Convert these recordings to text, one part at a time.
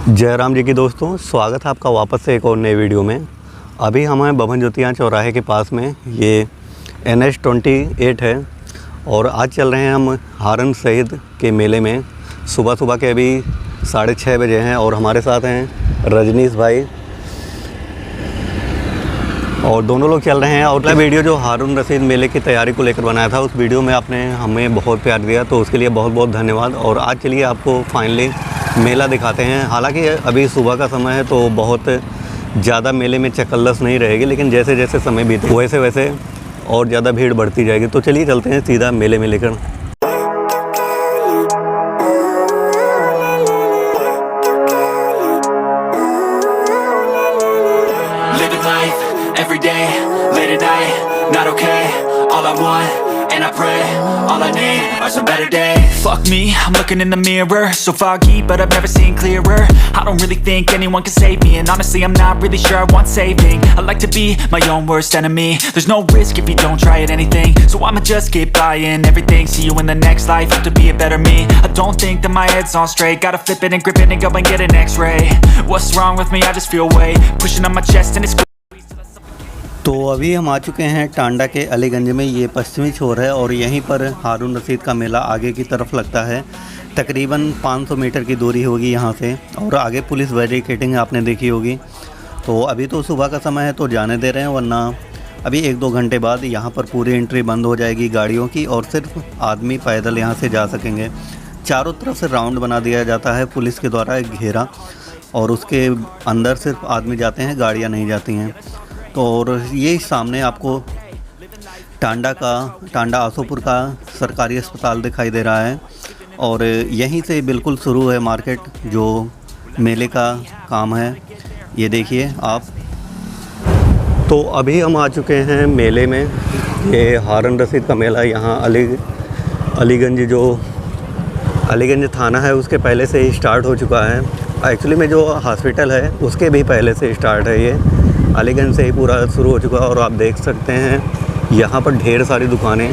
जय राम जी की दोस्तों, स्वागत है आपका वापस से एक और नए वीडियो में। अभी हम हैं बभन ज्योतियाँ चौराहे के पास में। ये NH-28 है और आज चल रहे हैं हम हारून रशीद के मेले में। सुबह के अभी 6:30 बजे हैं और हमारे साथ हैं रजनीश भाई और दोनों लोग चल रहे हैं। और वीडियो जो हारून रशीद मेले की तैयारी को लेकर बनाया था, उस वीडियो में आपने हमें बहुत प्यार दिया, तो उसके लिए बहुत बहुत धन्यवाद। और आज चलिए आपको फाइनली मेला दिखाते हैं। हालांकि अभी सुबह का समय है तो बहुत ज़्यादा मेले में चकल्लस नहीं रहेगी, लेकिन जैसे जैसे समय बीते वैसे वैसे और ज़्यादा भीड़ बढ़ती जाएगी। तो चलिए चलते हैं सीधा मेले में लेकर। And I pray, all I need are some better days. Fuck me, I'm looking in the mirror, so foggy, but I've never seen clearer. I don't really think anyone can save me, and honestly I'm not really sure I want saving. I like to be my own worst enemy. There's no risk if you don't try at anything, so I'ma just keep buying everything. See you in the next life, have to be a better me. I don't think that my head's on straight, gotta flip it and grip it and go and get an x-ray. What's wrong with me? I just feel weight pushing on my chest and it's तो अभी हम आ चुके हैं टांडा के अलीगंज में। ये पश्चिमी छोर है और यहीं पर हारून रशीद का मेला आगे की तरफ लगता है। तकरीबन 500 मीटर की दूरी होगी यहाँ से, और आगे पुलिस बैरिकेडिंग आपने देखी होगी। तो अभी तो सुबह का समय है तो जाने दे रहे हैं, वरना अभी 1-2 घंटे बाद यहाँ पर पूरी एंट्री बंद हो जाएगी गाड़ियों की, और सिर्फ आदमी पैदल यहाँ से जा सकेंगे। चारों तरफ से राउंड बना दिया जाता है पुलिस के द्वारा, एक घेरा, और उसके अंदर सिर्फ आदमी जाते हैं, गाड़ियाँ नहीं जाती हैं। तो और ये सामने आपको टांडा आसोपुर का सरकारी अस्पताल दिखाई दे रहा है, और यहीं से बिल्कुल शुरू है मार्केट, जो मेले का काम है। ये देखिए आप। तो अभी हम आ चुके हैं मेले में। ये हारून रशीद का मेला यहाँ अलीगंज, जो अलीगंज थाना है उसके पहले से ही स्टार्ट हो चुका है। एक्चुअली में जो हॉस्पिटल है उसके भी पहले से स्टार्ट है। ये अलीगंज से ही पूरा शुरू हो चुका है, और आप देख सकते हैं यहाँ पर ढेर सारी दुकानें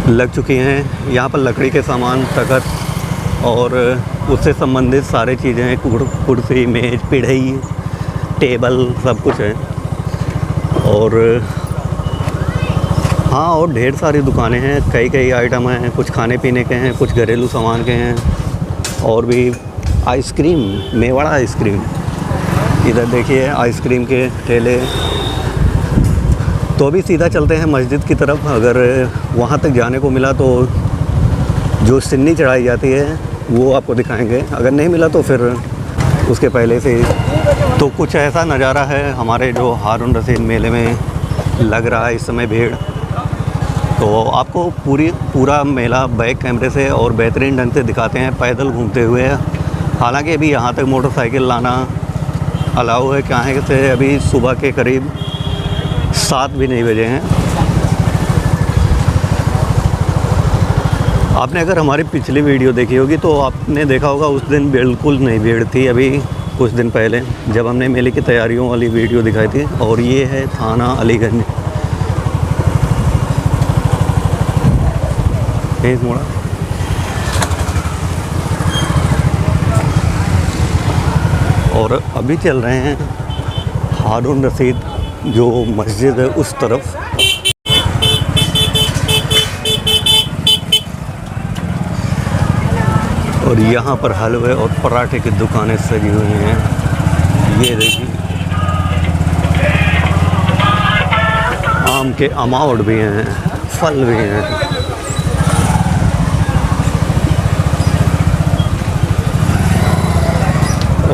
लग चुकी हैं। यहाँ पर लकड़ी के सामान, तख्त और उससे संबंधित सारी चीज़ें, कुर्सी, मेज, पिढ़ई, टेबल, सब कुछ है। और हाँ, और ढेर सारी दुकानें हैं, कई आइटम हैं। कुछ खाने पीने के हैं, कुछ घरेलू सामान के हैं, और भी आइसक्रीम, मेवाड़ा आइसक्रीम। इधर देखिए आइसक्रीम के ठेले। तो अभी सीधा चलते हैं मस्जिद की तरफ। अगर वहाँ तक जाने को मिला तो जो सिन्नी चढ़ाई जाती है वो आपको दिखाएंगे, अगर नहीं मिला तो फिर उसके पहले से। तो कुछ ऐसा नज़ारा है हमारे जो हारून रशीद मेले में लग रहा है इस समय भीड़। तो आपको पूरा मेला बैक कैमरे से और बेहतरीन ढंग से दिखाते हैं पैदल घूमते हुए। हालांकि अभी यहाँ तक मोटरसाइकिल लाना अलाउ है, क्या है कि अभी सुबह के करीब 7 भी नहीं बजे हैं। आपने अगर हमारी पिछली वीडियो देखी होगी तो आपने देखा होगा उस दिन बिल्कुल नहीं भीड़ थी, अभी कुछ दिन पहले जब हमने मेले की तैयारियों वाली वीडियो दिखाई थी। और ये है थाना अलीगंज, मोड़ा। और अभी चल रहे हैं हारून रशीद जो मस्जिद है उस तरफ। और यहाँ पर हलवे और पराठे की दुकानें सजी हुई हैं। ये देखिए आम के अमावट भी हैं, फल भी हैं।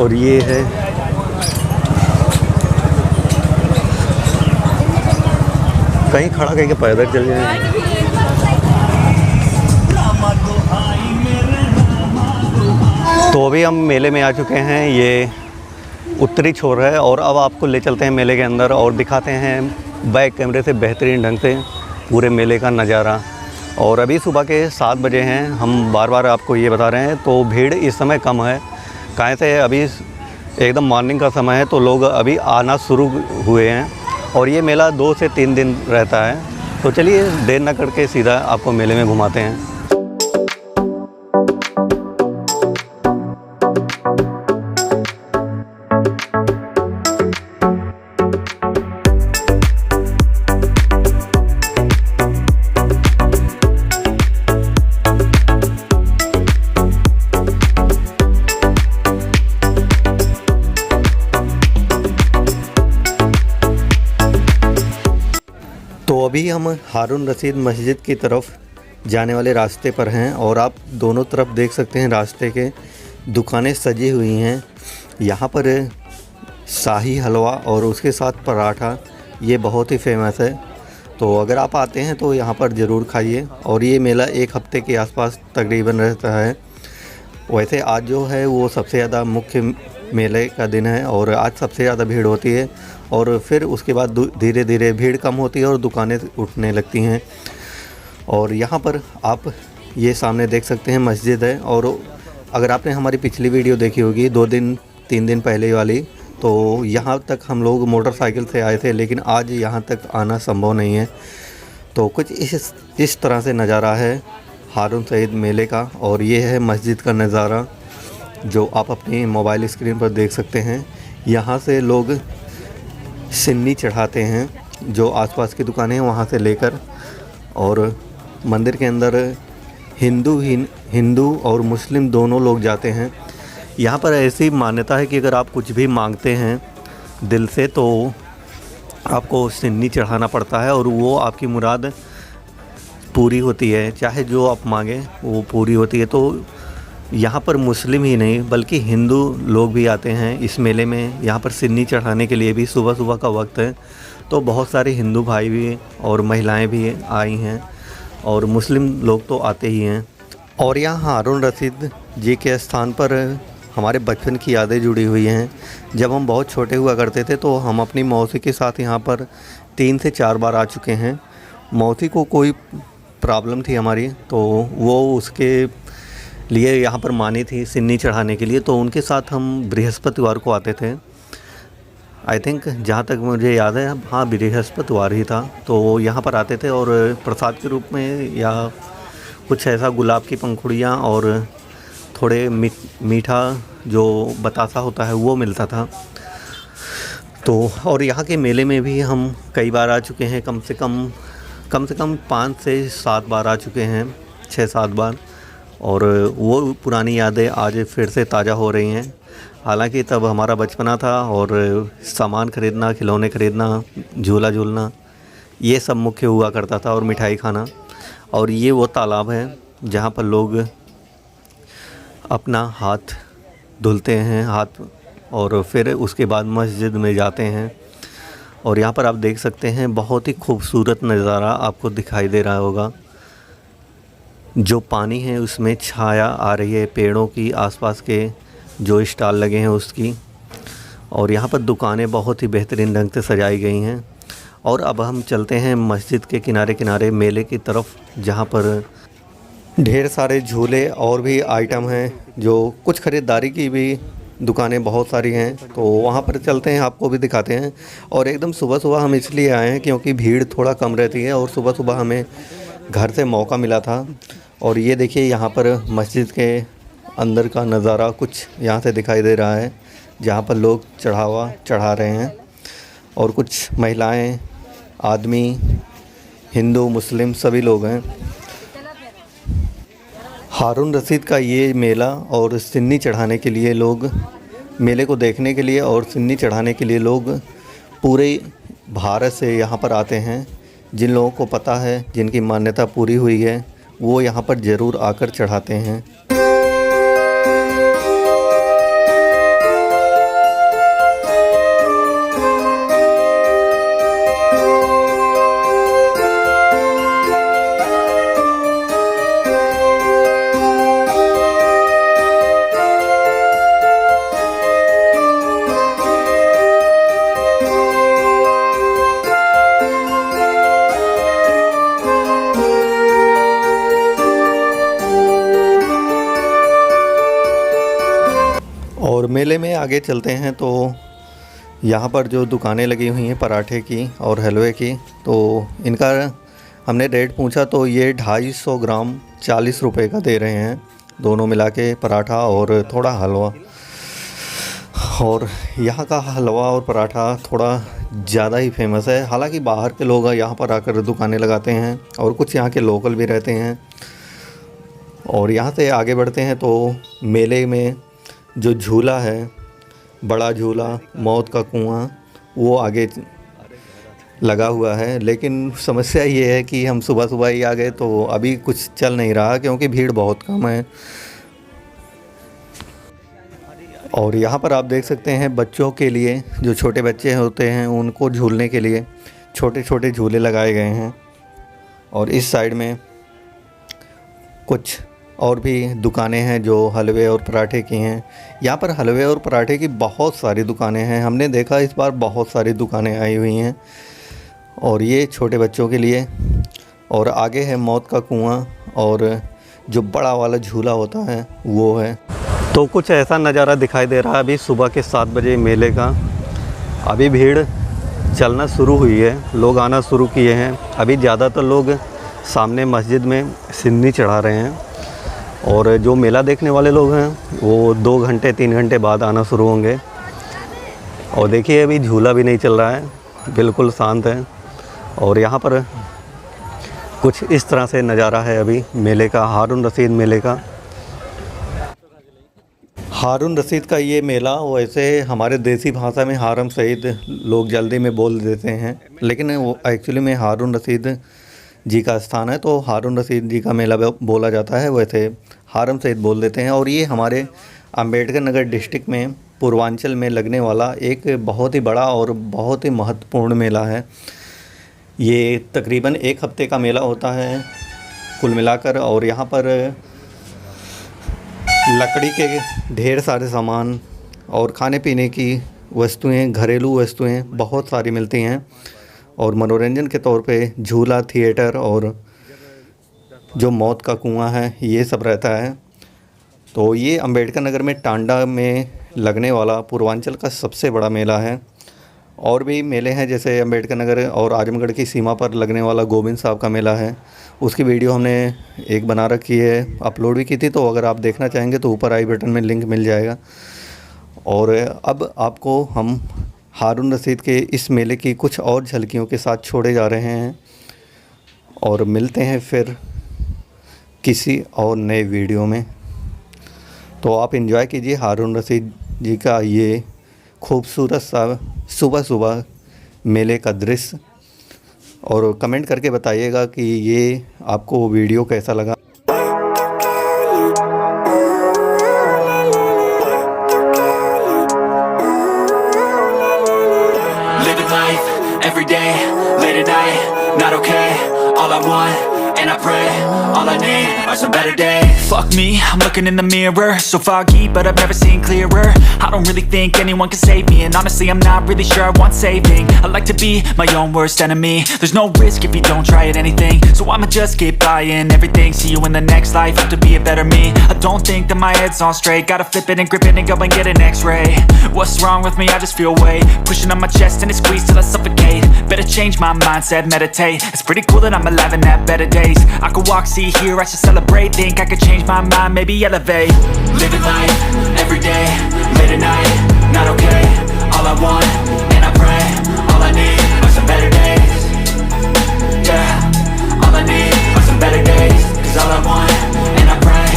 और ये है कहीं खड़ा करके पैदल चल जाए। तो अभी हम मेले में आ चुके हैं। ये उत्तरी छोर है, और अब आपको ले चलते हैं मेले के अंदर और दिखाते हैं बैक कैमरे से बेहतरीन ढंग से पूरे मेले का नज़ारा। और अभी सुबह के 7 बजे हैं, हम बार आपको ये बता रहे हैं। तो भीड़ इस समय कम है, काहे से अभी एकदम मॉर्निंग का समय है, तो लोग अभी आना शुरू हुए हैं। और ये मेला 2 से 3 दिन रहता है। तो चलिए देर न करके सीधा आपको मेले में घुमाते हैं। तो अभी हम हारून रशीद मस्जिद की तरफ जाने वाले रास्ते पर हैं और आप दोनों तरफ देख सकते हैं रास्ते के दुकानें सजी हुई हैं। यहाँ पर शाही हलवा और उसके साथ पराठा ये बहुत ही फेमस है। तो अगर आप आते हैं तो यहाँ पर ज़रूर खाइए। और ये मेला 1 हफ्ते के आसपास तकरीबन रहता है। वैसे आज जो है वो सबसे ज़्यादा मुख्य मेले का दिन है और आज सबसे ज़्यादा भीड़ होती है और फिर उसके बाद धीरे धीरे भीड़ कम होती है और दुकानें उठने लगती हैं। और यहाँ पर आप ये सामने देख सकते हैं मस्जिद है। और अगर आपने हमारी पिछली वीडियो देखी होगी 2-3 दिन पहले वाली, तो यहाँ तक हम लोग मोटरसाइकिल से आए थे, लेकिन आज यहाँ तक आना संभव नहीं है। तो कुछ इस तरह से नज़ारा है हारून रशीद मेले का। और ये है मस्जिद का नज़ारा जो आप अपनी मोबाइल स्क्रीन पर देख सकते हैं। यहाँ से लोग सिन्नी चढ़ाते हैं, जो आसपास की दुकानें हैं वहाँ से लेकर, और मंदिर के अंदर हिंदू और मुस्लिम दोनों लोग जाते हैं। यहाँ पर ऐसी मान्यता है कि अगर आप कुछ भी मांगते हैं दिल से तो आपको सिन्नी चढ़ाना पड़ता है और वो आपकी मुराद पूरी होती है। चाहे जो आप मांगें वो पूरी होती है। तो यहाँ पर मुस्लिम ही नहीं बल्कि हिंदू लोग भी आते हैं इस मेले में। यहाँ पर सिन्नी चढ़ाने के लिए भी सुबह का वक्त है, तो बहुत सारे हिंदू भाई भी और महिलाएं भी आई हैं और मुस्लिम लोग तो आते ही हैं। और यहाँ हारून रशीद जी के स्थान पर हमारे बचपन की यादें जुड़ी हुई हैं। जब हम बहुत छोटे हुआ करते थे तो हम अपनी मौसी के साथ यहाँ पर 3 से 4 बार आ चुके हैं। मौसी को कोई प्रॉब्लम थी हमारी, तो वो उसके लिए यहाँ पर मानी थी सिन्नी चढ़ाने के लिए, तो उनके साथ हम बृहस्पतिवार को आते थे। आई थिंक जहाँ तक मुझे याद है, हाँ बृहस्पतिवार ही था। तो यहाँ पर आते थे और प्रसाद के रूप में या कुछ ऐसा गुलाब की पंखुड़ियाँ और थोड़े मीठा जो बतासा होता है वो मिलता था। तो और यहाँ के मेले में भी हम कई बार आ चुके हैं, कम से कम 5 से 7 बार आ चुके हैं, 6-7 बार। और वो पुरानी यादें आज फिर से ताज़ा हो रही हैं। हालांकि तब हमारा बचपना था और सामान ख़रीदना, खिलौने ख़रीदना, झूला झूलना ये सब मुख्य हुआ करता था, और मिठाई खाना। और ये वो तालाब है जहाँ पर लोग अपना हाथ धुलते हैं और फिर उसके बाद मस्जिद में जाते हैं। और यहाँ पर आप देख सकते हैं बहुत ही खूबसूरत नज़ारा आपको दिखाई दे रहा होगा। जो पानी है उसमें छाया आ रही है पेड़ों की, आसपास के जो स्टॉल लगे हैं उसकी। और यहाँ पर दुकानें बहुत ही बेहतरीन ढंग से सजाई गई हैं। और अब हम चलते हैं मस्जिद के किनारे मेले की तरफ, जहाँ पर ढेर सारे झूले और भी आइटम हैं, जो कुछ ख़रीदारी की भी दुकानें बहुत सारी हैं। तो वहाँ पर चलते हैं, आपको भी दिखाते हैं। और एकदम सुबह हम इसलिए आए हैं क्योंकि भीड़ थोड़ा कम रहती है और सुबह हमें घर से मौका मिला था। और ये देखिए यहाँ पर मस्जिद के अंदर का नज़ारा कुछ यहाँ से दिखाई दे रहा है, जहाँ पर लोग चढ़ावा चढ़ा रहे हैं और कुछ महिलाएं, आदमी, हिंदू, मुस्लिम सभी लोग हैं। हारून रशीद का ये मेला और सिन्नी चढ़ाने के लिए लोग, मेले को देखने के लिए और सिन्नी चढ़ाने के लिए लोग पूरे भारत से यहाँ पर आते हैं। जिन लोगों को पता है, जिनकी मान्यता पूरी हुई है, वो यहाँ पर ज़रूर आकर चढ़ाते हैं। और मेले में आगे चलते हैं तो यहाँ पर जो दुकानें लगी हुई हैं पराठे की और हलवे की, तो इनका हमने रेट पूछा तो ये 250 ग्राम 40 रुपए का दे रहे हैं, दोनों मिला के, पराठा और थोड़ा हलवा। और यहाँ का हलवा और पराठा थोड़ा ज़्यादा ही फेमस है। हालांकि बाहर के लोग यहाँ पर आकर दुकानें लगाते हैं और कुछ यहाँ के लोकल भी रहते हैं। और यहाँ से आगे बढ़ते हैं तो मेले में जो झूला है, बड़ा झूला, मौत का कुआं, वो आगे लगा हुआ है, लेकिन समस्या ये है कि हम सुबह सुबह ही आ गए तो अभी कुछ चल नहीं रहा क्योंकि भीड़ बहुत कम है। और यहाँ पर आप देख सकते हैं बच्चों के लिए, जो छोटे बच्चे होते हैं उनको झूलने के लिए छोटे छोटे झूले लगाए गए हैं। और इस साइड में कुछ और भी दुकानें हैं जो हलवे और पराठे की हैं। यहाँ पर हलवे और पराठे की बहुत सारी दुकानें हैं, हमने देखा इस बार बहुत सारी दुकानें आई हुई हैं। और ये छोटे बच्चों के लिए। और आगे है मौत का कुआं, और जो बड़ा वाला झूला होता है वो है। तो कुछ ऐसा नज़ारा दिखाई दे रहा है अभी सुबह के 7 बजे मेले का। अभी भीड़ चलना शुरू हुई है, लोग आना शुरू किए हैं। अभी ज़्यादातर लोग सामने मस्जिद में सिन्नी चढ़ा रहे हैं, और जो मेला देखने वाले लोग हैं वो 2 घंटे 3 घंटे बाद आना शुरू होंगे। और देखिए अभी झूला भी नहीं चल रहा है, बिल्कुल शांत है। और यहाँ पर कुछ इस तरह से नज़ारा है अभी मेले का, हारून रशीद मेले का। हारून रशीद का ये मेला, वैसे हमारे देसी भाषा में हारम सईद लोग जल्दी में बोल देते हैं, लेकिन वो एक्चुअली में हारून रशीद जी का स्थान है, तो हारून रशीद जी का मेला बोला जाता है, वैसे हारम सईद बोल देते हैं। और ये हमारे अम्बेडकर नगर डिस्ट्रिक्ट में पूर्वांचल में लगने वाला एक बहुत ही बड़ा और बहुत ही महत्वपूर्ण मेला है। ये तकरीबन 1 हफ्ते का मेला होता है कुल मिलाकर। और यहाँ पर लकड़ी के ढेर सारे सामान और खाने पीने की वस्तुएं, घरेलू वस्तुएं बहुत सारी मिलती हैं। और मनोरंजन के तौर पे झूला, थिएटर और जो मौत का कुआं है ये सब रहता है। तो ये अम्बेडकर नगर में टांडा में लगने वाला पूर्वांचल का सबसे बड़ा मेला है। और भी मेले हैं, जैसे अम्बेडकर नगर और आजमगढ़ की सीमा पर लगने वाला गोविंद साहब का मेला है, उसकी वीडियो हमने एक बना रखी है, अपलोड भी की थी, तो अगर आप देखना चाहेंगे तो ऊपर आई बटन में लिंक मिल जाएगा। और अब आपको हम हारून रशीद के इस मेले की कुछ और झलकियों के साथ छोड़े जा रहे हैं, और मिलते हैं फिर किसी और नए वीडियो में। तो आप एंजॉय कीजिए हारून रशीद जी का ये खूबसूरत सा सुबह सुबह मेले का दृश्य, और कमेंट करके बताइएगा कि ये आपको वीडियो कैसा लगा। Living life, every day, late at night, not okay. All I want, and I pray, all I need are some better days. Fuck me, I'm looking in the mirror, so foggy, but I've never seen clearer. I don't really think anyone can save me, and honestly I'm not really sure I want saving. I like to be my own worst enemy. There's no risk if you don't try at anything, so I'ma just keep buying everything. See you in the next life, have to be a better me. I don't think that my head's on straight, gotta flip it and grip it and go and get an x-ray. What's wrong with me? I just feel weight pushing on my chest and it squeezes till I suffocate. Better change my mindset, meditate. It's pretty cool that I'm alive and have better days. I could walk, see, hear, I should celebrate. Think I could change my mind, maybe elevate. Living life, every day, late at night, not okay. All I want, and I pray, all I need are some better days. Yeah, all I need are some better days. Cause all I want, and I pray,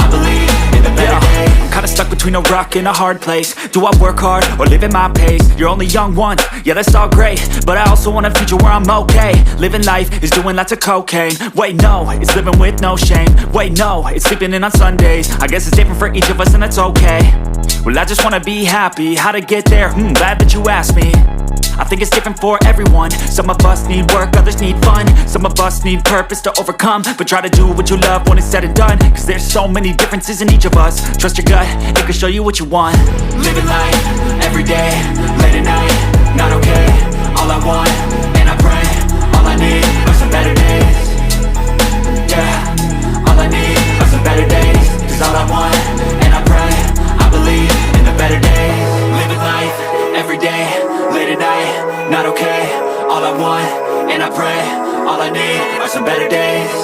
I believe in the better days. I'm kinda stuck between a rock and a hard place. Do I work hard or live at my pace? You're only young once, yeah that's all great, but I also want a future where I'm okay. Living life is doing lots of cocaine. Wait no, it's living with no shame. Wait no, it's sleeping in on Sundays. I guess it's different for each of us and that's okay. Well I just wanna be happy, how to get there? Glad that you asked me. I think it's different for everyone. Some of us need work, others need fun. Some of us need purpose to overcome. But try to do what you love when it's said and done. Cause there's so many differences in each of us. Trust your gut, it can show you what you want. Living life, every day, late at night, not okay. All I want, and I pray, all I need are some better days. Yeah, all I need are some better days. Cause all I want, and I pray, I believe in the better days. Living life, every day, late at night, not okay. All I want, and I pray, all I need are some better days.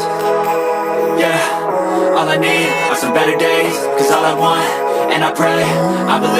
Yeah, all I need are some better days. Cause all I want, and I pray, I believe